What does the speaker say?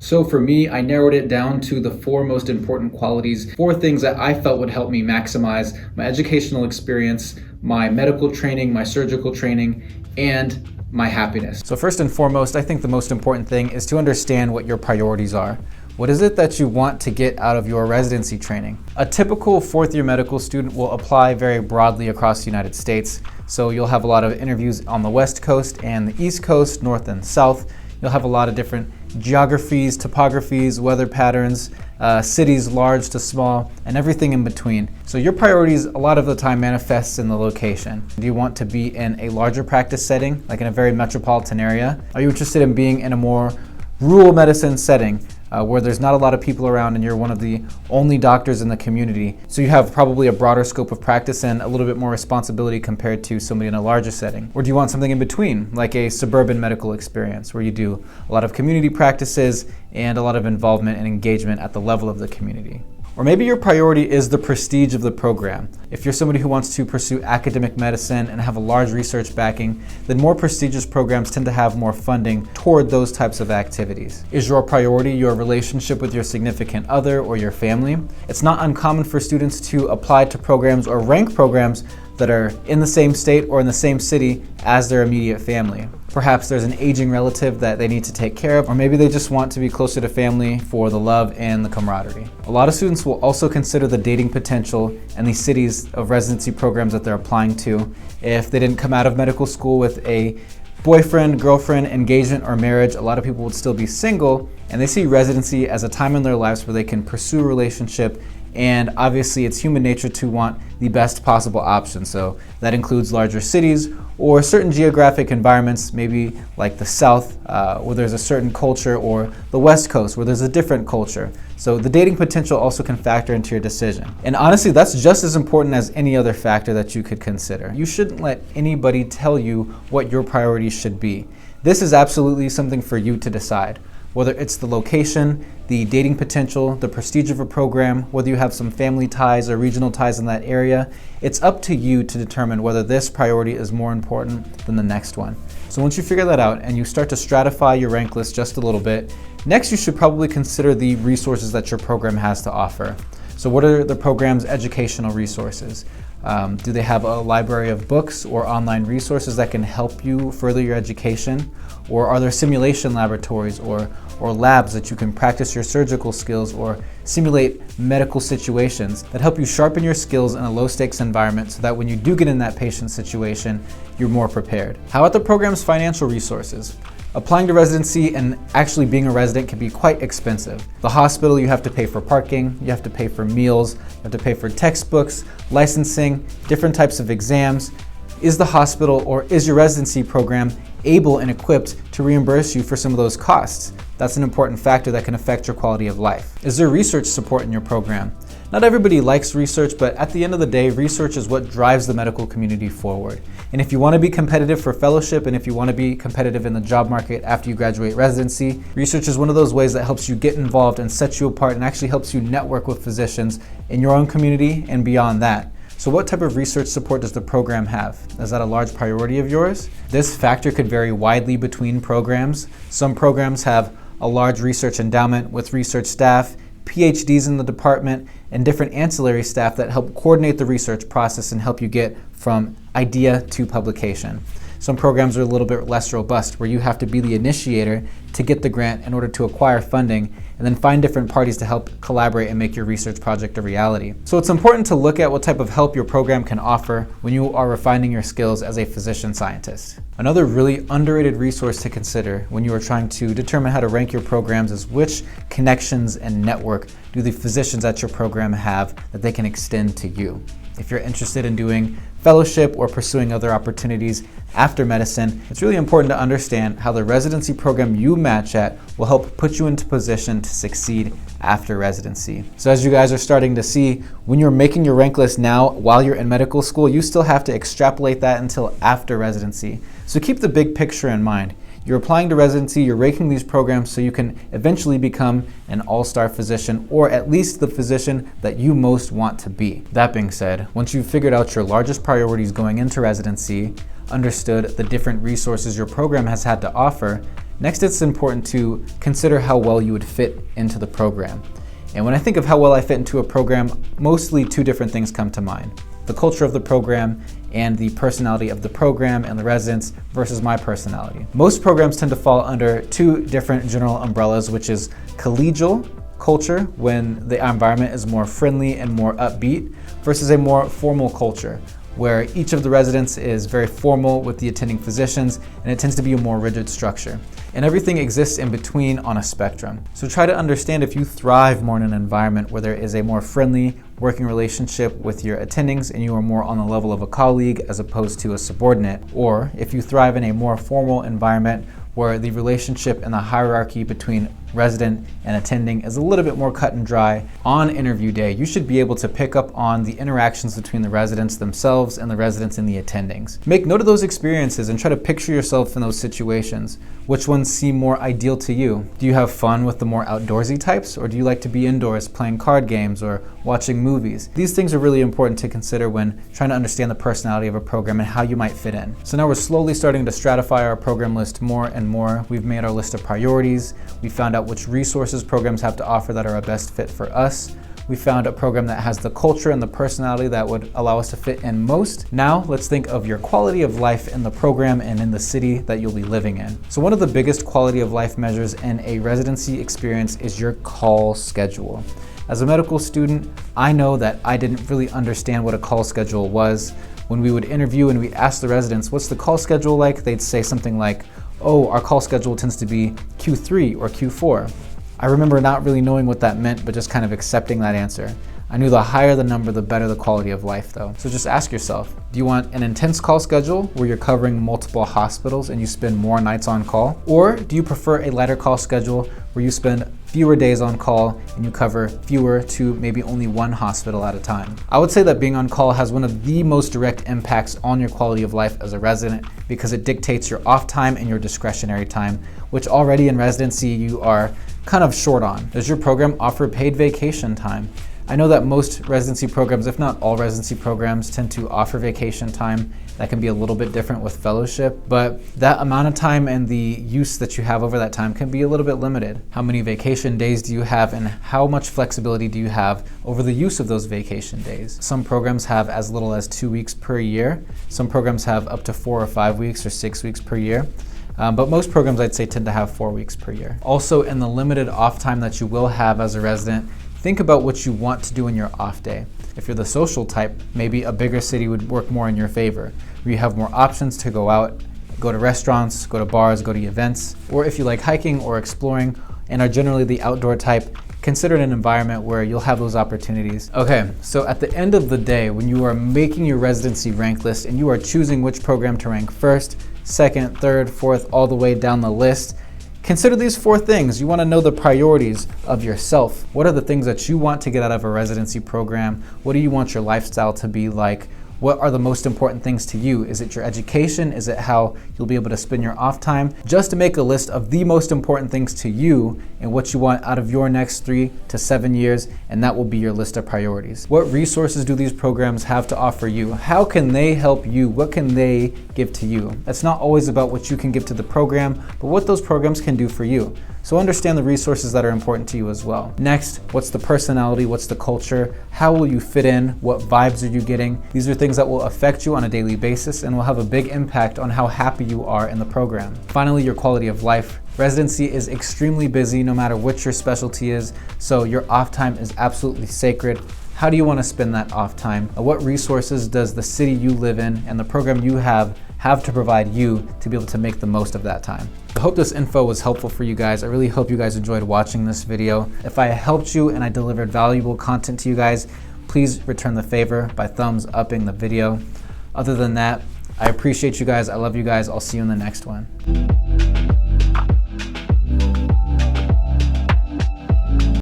So for me, I narrowed it down to the 4 most important qualities, 4 things that I felt would help me maximize my educational experience, my medical training, my surgical training, and my happiness. So first and foremost, I think the most important thing is to understand what your priorities are. What is it that you want to get out of your residency training? A typical 4th-year medical student will apply very broadly across the United States. So you'll have a lot of interviews on the West Coast and the East Coast, North and South. You'll have a lot of different geographies, topographies, weather patterns, cities large to small, and everything in between. So your priorities a lot of the time manifests in the location. Do you want to be in a larger practice setting, like in a very metropolitan area? Are you interested in being in a more rural medicine setting where there's not a lot of people around and you're one of the only doctors in the community? So you have probably a broader scope of practice and a little bit more responsibility compared to somebody in a larger setting. Or do you want something in between, like a suburban medical experience where you do a lot of community practices and a lot of involvement and engagement at the level of the community? Or maybe your priority is the prestige of the program. If you're somebody who wants to pursue academic medicine and have a large research backing, then more prestigious programs tend to have more funding toward those types of activities. Is your priority your relationship with your significant other or your family? It's not uncommon for students to apply to programs or rank programs that are in the same state or in the same city as their immediate family. Perhaps there's an aging relative that they need to take care of, or maybe they just want to be closer to family for the love and the camaraderie. A lot of students will also consider the dating potential and the cities of residency programs that they're applying to. If they didn't come out of medical school with a boyfriend, girlfriend, engagement, or marriage, a lot of people would still be single, and they see residency as a time in their lives where they can pursue a relationship. And obviously it's human nature to want the best possible option. So that includes larger cities or certain geographic environments, maybe like the South where there's a certain culture, or the West Coast where there's a different culture. So the dating potential also can factor into your decision. And honestly, that's just as important as any other factor that you could consider. You shouldn't let anybody tell you what your priorities should be. This is absolutely something for you to decide. Whether it's the location, the dating potential, the prestige of a program, whether you have some family ties or regional ties in that area, it's up to you to determine whether this priority is more important than the next one. So once you figure that out and you start to stratify your rank list just a little bit, next you should probably consider the resources that your program has to offer. So what are the program's educational resources? Do they have a library of books or online resources that can help you further your education? Or are there simulation laboratories or labs that you can practice your surgical skills or simulate medical situations that help you sharpen your skills in a low-stakes environment so that when you do get in that patient situation, you're more prepared? How about the program's financial resources? Applying to residency and actually being a resident can be quite expensive. The hospital, you have to pay for parking, you have to pay for meals, you have to pay for textbooks, licensing, different types of exams. Is the hospital or is your residency program able and equipped to reimburse you for some of those costs? That's an important factor that can affect your quality of life. Is there research support in your program? Not everybody likes research, but at the end of the day, research is what drives the medical community forward. And if you want to be competitive for fellowship and if you want to be competitive in the job market after you graduate residency, research is one of those ways that helps you get involved and sets you apart and actually helps you network with physicians in your own community and beyond that. So what type of research support does the program have? Is that a large priority of yours? This factor could vary widely between programs. Some programs have a large research endowment with research staff, PhDs in the department, and different ancillary staff that help coordinate the research process and help you get from idea to publication. Some programs are a little bit less robust, where you have to be the initiator to get the grant in order to acquire funding, and then find different parties to help collaborate and make your research project a reality. So it's important to look at what type of help your program can offer when you are refining your skills as a physician scientist. Another really underrated resource to consider when you are trying to determine how to rank your programs is which connections and network do the physicians at your program have that they can extend to you. If you're interested in doing fellowship or pursuing other opportunities after medicine, it's really important to understand how the residency program you match at will help put you into position to succeed after residency. So as you guys are starting to see, when you're making your rank list now while you're in medical school, you still have to extrapolate that until after residency. So keep the big picture in mind. You're applying to residency, you're ranking these programs so you can eventually become an all-star physician, or at least the physician that you most want to be. That being said, once you've figured out your largest priorities going into residency, understood the different resources your program has had to offer, Next, it's important to consider how well you would fit into the program. And when I think of how well I fit into a program, mostly two different things come to mind: the culture of the program and the personality of the program and the residents versus my personality. Most programs tend to fall under two different general umbrellas, which is collegial culture, when the environment is more friendly and more upbeat, versus a more formal culture, where each of the residents is very formal with the attending physicians, and it tends to be a more rigid structure. And everything exists in between on a spectrum. So try to understand if you thrive more in an environment where there is a more friendly working relationship with your attendings and you are more on the level of a colleague as opposed to a subordinate, or if you thrive in a more formal environment where the relationship and the hierarchy between resident and attending is a little bit more cut and dry. On interview day, you should be able to pick up on the interactions between the residents themselves and the residents and the attendings. Make note of those experiences and try to picture yourself in those situations. Which ones seem more ideal to you? Do you have fun with the more outdoorsy types, or do you like to be indoors playing card games or watching movies? These things are really important to consider when trying to understand the personality of a program and how you might fit in. So now we're slowly starting to stratify our program list more and more. We've made our list of priorities. We found out which resources programs have to offer that are a best fit for us. We found a program that has the culture and the personality that would allow us to fit in most. Now let's think of your quality of life in the program and in the city that you'll be living in. So one of the biggest quality of life measures in a residency experience is your call schedule. As a medical student, I know that I didn't really understand what a call schedule was. When we would interview and we asked the residents, what's the call schedule like? They'd say something like, oh, our call schedule tends to be Q3 or Q4. I remember not really knowing what that meant, but just kind of accepting that answer. I knew the higher the number, the better the quality of life though. So just ask yourself, do you want an intense call schedule where you're covering multiple hospitals and you spend more nights on call? Or do you prefer a lighter call schedule where you spend fewer days on call and you cover fewer to maybe only one hospital at a time? I would say that being on call has one of the most direct impacts on your quality of life as a resident, because it dictates your off time and your discretionary time, which already in residency you are kind of short on. Does your program offer paid vacation time? I know that most residency programs, if not all residency programs, tend to offer vacation time. That can be a little bit different with fellowship, but that amount of time and the use that you have over that time can be a little bit limited. How many vacation days do you have, and how much flexibility do you have over the use of those vacation days? Some programs have as little as 2 weeks per year. Some programs have up to 4 or 5 weeks or 6 weeks per year. But most programs, I'd say, tend to have 4 weeks per year. Also, in the limited off time that you will have as a resident, think about what you want to do in your off day. If you're the social type, maybe a bigger city would work more in your favor, where you have more options to go out, go to restaurants, go to bars, go to events. Or if you like hiking or exploring and are generally the outdoor type, consider an environment where you'll have those opportunities. Okay, so at the end of the day, when you are making your residency rank list and you are choosing which program to rank first, second, third, fourth, all the way down the list, consider these 4 things. You want to know the priorities of yourself. What are the things that you want to get out of a residency program? What do you want your lifestyle to be like? What are the most important things to you? Is it your education? Is it how you'll be able to spend your off time? Just to make a list of the most important things to you and what you want out of your next 3 to 7 years, and that will be your list of priorities. What resources do these programs have to offer you? How can they help you? What can they give to you? It's not always about what you can give to the program, but what those programs can do for you. So understand the resources that are important to you as well. Next, what's the personality? What's the culture? How will you fit in? What vibes are you getting? These are things that will affect you on a daily basis and will have a big impact on how happy you are in the program. Finally, your quality of life. Residency is extremely busy no matter what your specialty is, so your off time is absolutely sacred. How do you want to spend that off time? What resources does the city you live in and the program you have to provide you to be able to make the most of that time? I hope this info was helpful for you guys. I really hope you guys enjoyed watching this video. If I helped you and I delivered valuable content to you guys, please return the favor by thumbs upping the video. Other than that, I appreciate you guys. I love you guys. I'll see you in the next one.